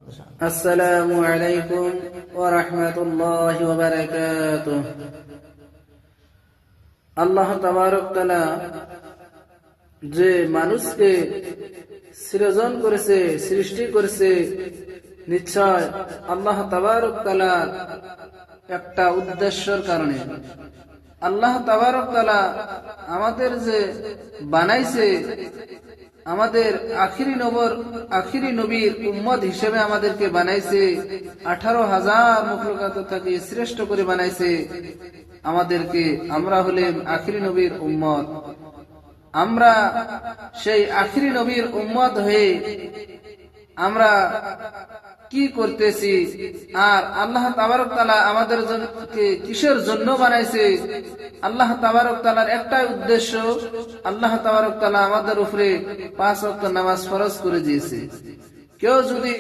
আসসালামু আলাইকুম ওয়া রাহমাতুল্লাহি ওয়া বারাকাতুহু। আল্লাহ তাবারক তাআলা যে মানুষকে সৃজন করেছে, সৃষ্টি করেছে, নিশ্চয় আল্লাহ তাবারক তাআলা একটা উদ্দেশ্যের কারণে। আল্লাহ তাবারক তাআলা আমাদের যে বানাইছে, আমাদের আখিরি নবীর উম্মত হিসেবে আমাদেরকে বানাইছে, 18,000 মখলুকাত থেকে শ্রেষ্ঠ করে বানাইছে আমাদেরকে। আমরা হলেন আখিরি নবীর উম্মত। আমরা সেই আখিরি নবীর উম্মত হয়ে আমরা কি করতেছি, আর আল্লাহ তাবারক তাআলা আমাদেরকে কিসের জন্য বানাইছে? আল্লাহ তাবারক তাআলার একটাই উদ্দেশ্য, আল্লাহ তাবারক তাআলা আমাদের উপরে 5 ওয়াক্ত নামাজ ফরজ করে দিয়েছে। কেউ যদি